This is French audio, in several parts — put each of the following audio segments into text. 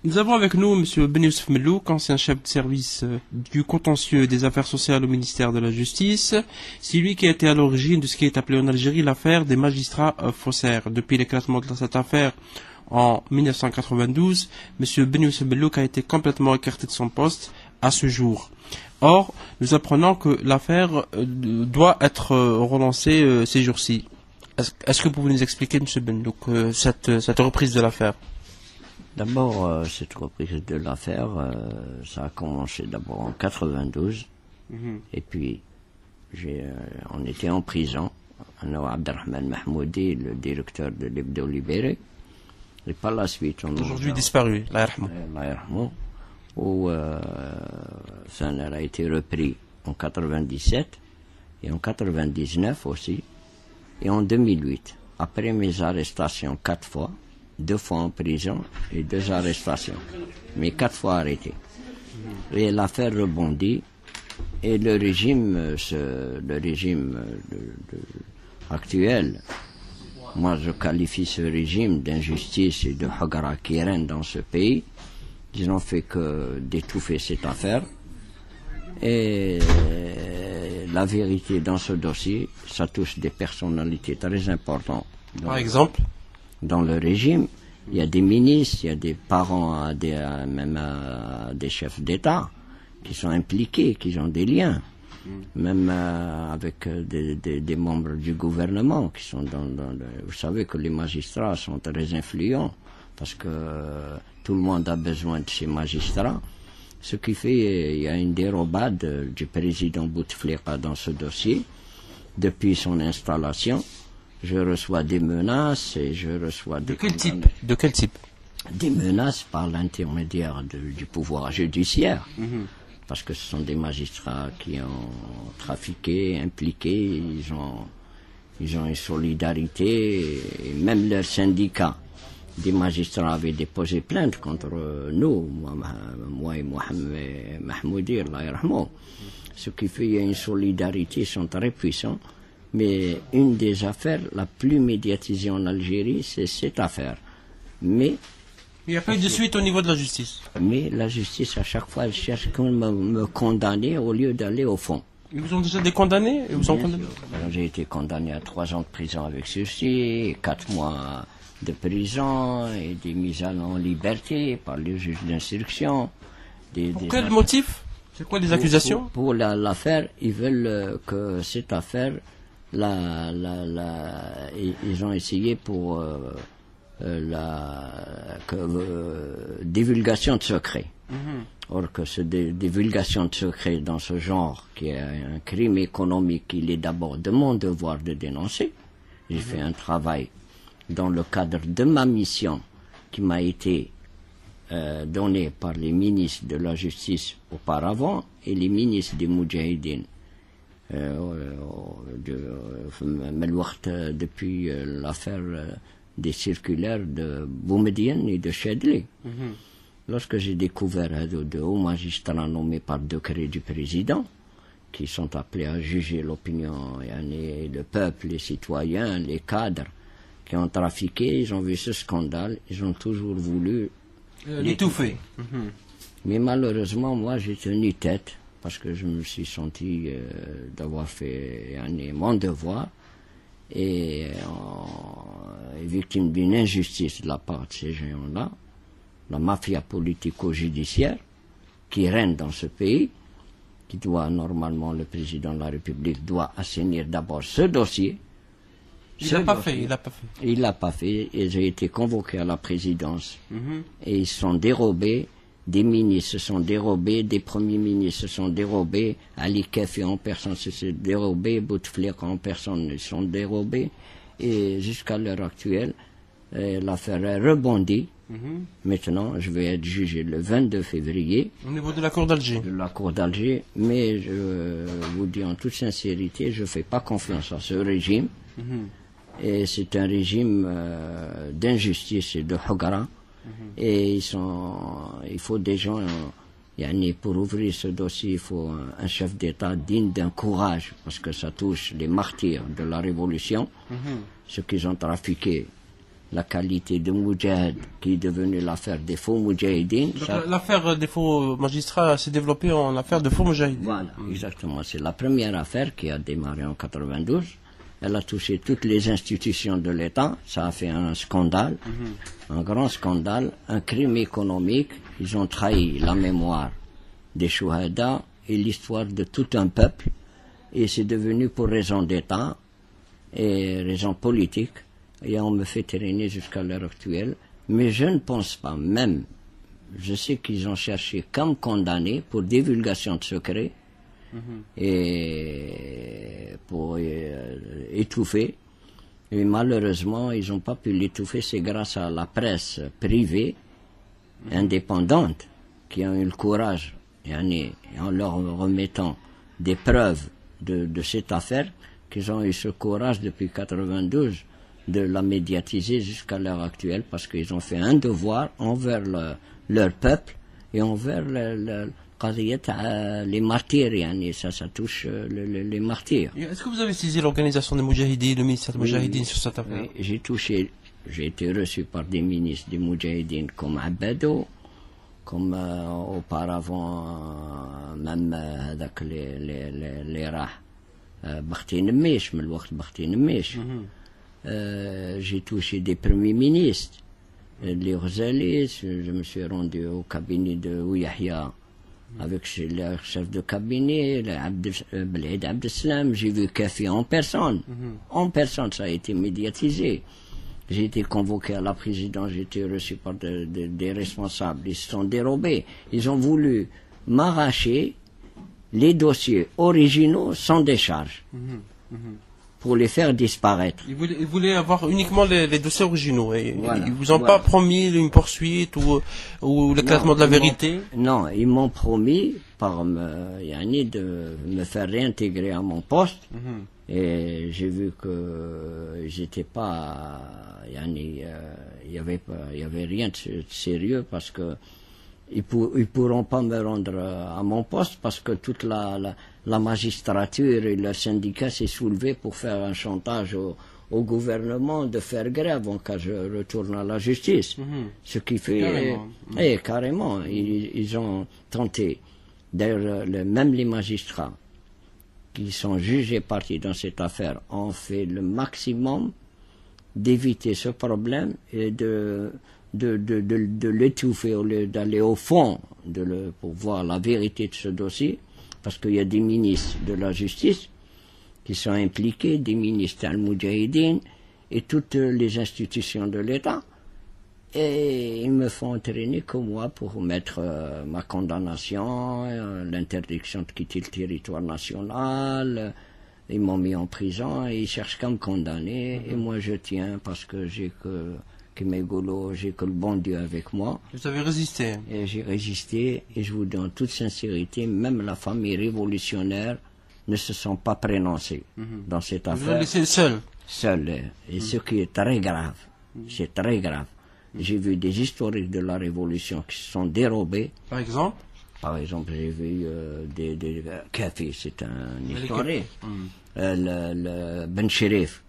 Nous avons avec nous M. Ben Youssef Mellouk, ancien chef de service du contentieux des affaires sociales au ministère de la Justice. C'est lui qui a été à l'origine de ce qui est appelé en Algérie l'affaire des magistrats faussaires. Depuis l'éclatement de cette affaire en 1992, M. Ben Youssef Mellouk a été complètement écarté de son poste à ce jour. Or, nous apprenons que l'affaire doit être relancée ces jours-ci. Est-ce que vous pouvez nous expliquer, M. Ben Mellouk, cette reprise de l'affaire? D'abord, cette reprise de l'affaire, ça a commencé d'abord en 92, et puis on était en prison. Abdelrahman Mahmoudi, le directeur de l'Hebdo Libéré, et par la suite, on aujourd'hui disparu, Allah yarhamou, où ça a été repris en 97 et en 99 aussi, et en 2008, après mes arrestations 4 fois. 2 fois en prison et 2 arrestations, mais 4 fois arrêté. Et l'affaire rebondit, et le régime actuel, moi je qualifie ce régime d'injustice et de hagara qui règne dans ce pays. Ils n'ont fait que d'étouffer cette affaire. Et la vérité dans ce dossier, ça touche des personnalités très importantes. Par exemple, dans le régime, il y a des ministres, il y a des parents, même des chefs d'État qui sont impliqués, qui ont des liens, même avec des membres du gouvernement qui sont vous savez que les magistrats sont très influents parce que tout le monde a besoin de ces magistrats. Ce qui fait il y a une dérobade du président Bouteflika dans ce dossier depuis son installation. Je reçois des menaces et je reçois des... De quel type? Des menaces par l'intermédiaire du pouvoir judiciaire. Parce que ce sont des magistrats qui ont trafiqué, impliqué, ils ont une solidarité, et même leurs syndicats. Des magistrats avaient déposé plainte contre nous, moi et Mohamed Mahmoudi, Allah yarhamou. Ce qui fait qu'il y a une solidarité, ils sont très puissants. Mais une des affaires la plus médiatisée en Algérie, c'est cette affaire. Mais il n'y a pas eu de suite au niveau de la justice. Mais la justice, à chaque fois, elle cherche comment me condamner au lieu d'aller au fond. Ils vous ont déjà des condamnés? J'ai été condamné à 3 ans de prison avec sursis, 4 mois de prison et des mises en liberté par le juge d'instruction. Pour quel motif? C'est quoi les accusations? Pour l'affaire, ils veulent que cette affaire... ils ont essayé pour divulgation de secrets. Or que cette divulgation de secrets dans ce genre, qui est un crime économique, il est d'abord de mon devoir de dénoncer. J'ai fait un travail dans le cadre de ma mission qui m'a été donnée par les ministres de la Justice auparavant et les ministres des Moudjahidines. Depuis l'affaire des circulaires de Boumediene et de Chedli. Lorsque j'ai découvert de hauts magistrats nommés par décret du président, qui sont appelés à juger l'opinion, le peuple, les citoyens, les cadres, qui ont trafiqué, ils ont vu ce scandale, ils ont toujours voulu l'étouffer. Mais malheureusement, moi j'ai tenu tête, parce que je me suis senti d'avoir fait mon devoir et victime d'une injustice de la part de ces gens-là, la mafia politico-judiciaire qui règne dans ce pays, qui doit normalement, le président de la République doit assainir d'abord ce dossier. Il l'a pas fait. Il l'a pas fait et j'ai été convoqué à la présidence et ils sont dérobés. Des ministres se sont dérobés, des premiers ministres se sont dérobés, Ali Kefi en personne se sont dérobés, Bouteflika en personne se sont dérobés, et jusqu'à l'heure actuelle, l'affaire est rebondie. Maintenant, je vais être jugé le 22 février. Au niveau de la Cour d'Alger. De la Cour d'Alger, mais je vous dis en toute sincérité, je ne fais pas confiance à ce régime, et c'est un régime d'injustice et de hagara. Et il faut des gens, pour ouvrir ce dossier, il faut un chef d'État digne d'un courage, parce que ça touche les martyrs de la Révolution, ceux qui ont trafiqué la qualité de Moudjahid, qui est devenue l'affaire des faux Moudjahidines. L'affaire des faux magistrats s'est développée en affaire de faux Moudjahidines. Voilà, exactement. C'est la première affaire qui a démarré en 92. Elle a touché toutes les institutions de l'État. Ça a fait un scandale, un grand scandale, un crime économique. Ils ont trahi la mémoire des Chouhada et l'histoire de tout un peuple. Et c'est devenu pour raison d'État et raison politique. Et on me fait traîner jusqu'à l'heure actuelle. Mais je ne pense pas, même, je sais qu'ils ont cherché comme condamné pour divulgation de secrets et pour étouffer. Et malheureusement, ils n'ont pas pu l'étouffer. C'est grâce à la presse privée, indépendante, qui a eu le courage, et en leur remettant des preuves de cette affaire, qu'ils ont eu ce courage depuis 92 de la médiatiser jusqu'à l'heure actuelle, parce qu'ils ont fait un devoir envers leur peuple et envers les martyrs. Ça touche les martyrs. Est-ce que vous avez saisi l'organisation des Moudjahidines, le ministère des Moudjahidines sur cette affaire? Oui, j'ai été reçu par des ministres des Moudjahidines comme Abado, comme auparavant même les rah Bakhti Nmesh, من الوقت Bakhti Nmesh. J'ai touché des premiers ministres, les Rosalis. Je me suis rendu au cabinet de Ouyahia avec leur chef de cabinet, Belhaid Abdeslam. J'ai vu Kafi en personne. En personne, ça a été médiatisé. J'ai été convoqué à la présidence, j'ai été reçu par des responsables. Ils se sont dérobés. Ils ont voulu m'arracher les dossiers originaux sans décharge. Pour les faire disparaître. Ils voulaient avoir uniquement les dossiers originaux. Et voilà, ils vous ont pas promis une poursuite ou l'éclatement de la vérité? Non, ils m'ont promis de me faire réintégrer à mon poste. Et j'ai vu que j'étais pas, il y avait rien de sérieux, parce que ils pourront pas me rendre à mon poste, parce que toute la magistrature et le syndicat s'est soulevé pour faire un chantage au gouvernement de faire grève en cas je retourne à la justice. Ce qui fait carrément, ils ont tenté. D'ailleurs, même les magistrats qui sont jugés partis dans cette affaire ont fait le maximum d'éviter ce problème et de l'étouffer au lieu d'aller au fond pour voir la vérité de ce dossier, parce qu'il y a des ministres de la justice qui sont impliqués, des ministres al-Moudjahidine et toutes les institutions de l'État, et ils me font entraîner comme moi pour mettre ma condamnation, l'interdiction de quitter le territoire national. Ils m'ont mis en prison et ils cherchent qu'à me condamner, et moi je tiens, parce que j'ai que le bon Dieu avec moi. Vous avez résisté. Et j'ai résisté, et je vous dis en toute sincérité, même la famille révolutionnaire ne se sont pas prononcés dans cette affaire. Vous l'avez laissé seul. Seul. Et ce qui est très grave. C'est très grave. J'ai vu des historiques de la Révolution qui se sont dérobés. Par exemple, j'ai vu des Kafi, c'est un historique. Le Ben Cherif.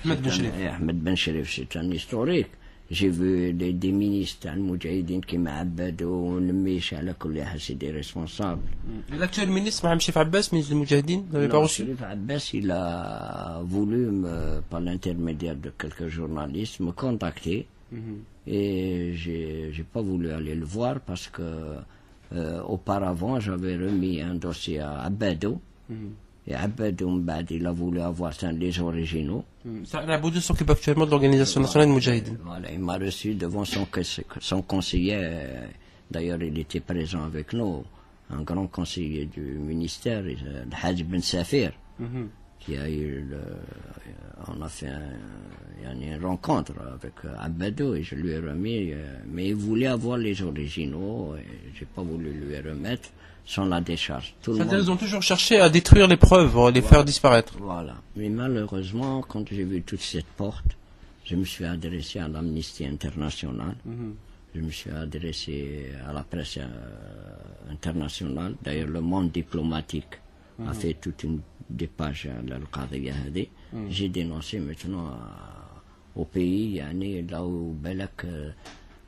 Ahmed Ben Cherif, c'est un historique. J'ai vu des ministres al-Moudjahidine qui m'abbadou, c'est des responsables. L'actuel ministre, Mohamed Chef Abbas, ministre des Moudjahidine, vous n'avez pas reçu? Chef Abbas, il a voulu, par l'intermédiaire de quelques journalistes, me contacter. Et j'ai pas voulu aller le voir, parce que auparavant j'avais remis un dossier à Abadou, et Abadou il a voulu avoir les originaux. Abadou s'occupe actuellement de l'Organisation nationale de Moudjahidine. Voilà, il m'a reçu devant son conseiller. D'ailleurs, il était présent avec nous, un grand conseiller du ministère, le Hadj Ben Safir, qui a eu on a fait une rencontre avec Abadou, et je lui ai remis, mais il voulait avoir les originaux, et j'ai pas voulu lui remettre sans la décharge. Ils ont toujours cherché à détruire les preuves, les faire disparaître. Voilà. Mais malheureusement, quand j'ai vu toute cette porte, je me suis adressé à l'Amnesty International. Je me suis adressé à la presse internationale. D'ailleurs, le monde diplomatique a fait toute des pages à l'Al-Qadiyya. J'ai dénoncé maintenant au pays, là où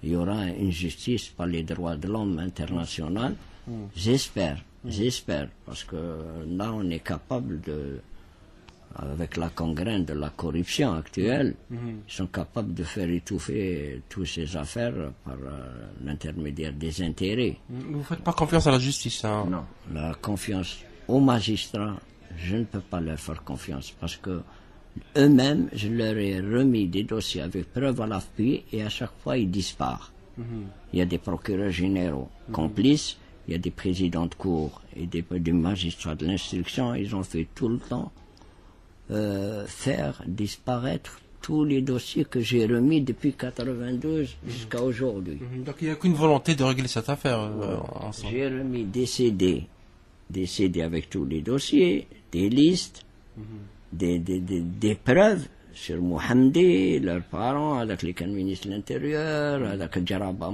il y aura une justice par les droits de l'homme international. J'espère, parce que là on est capable avec la gangrène de la corruption actuelle, ils sont capables de faire étouffer toutes ces affaires par l'intermédiaire des intérêts. Vous ne faites pas confiance à la justice, hein? Non, la confiance aux magistrats, je ne peux pas leur faire confiance parce que eux-mêmes, je leur ai remis des dossiers avec preuve à l'appui et à chaque fois ils disparent. Il y a des procureurs généraux complices, il y a des présidents de cour et des magistrats de l'instruction, ils ont fait tout le temps faire disparaître tous les dossiers que j'ai remis depuis 92 jusqu'à aujourd'hui. Donc il n'y a qu'une volonté de régler cette affaire ensemble. J'ai remis des CD avec tous les dossiers, des listes, des preuves sur Mohamedi, leurs parents, avec les ministres de l'Intérieur, avec Djaraba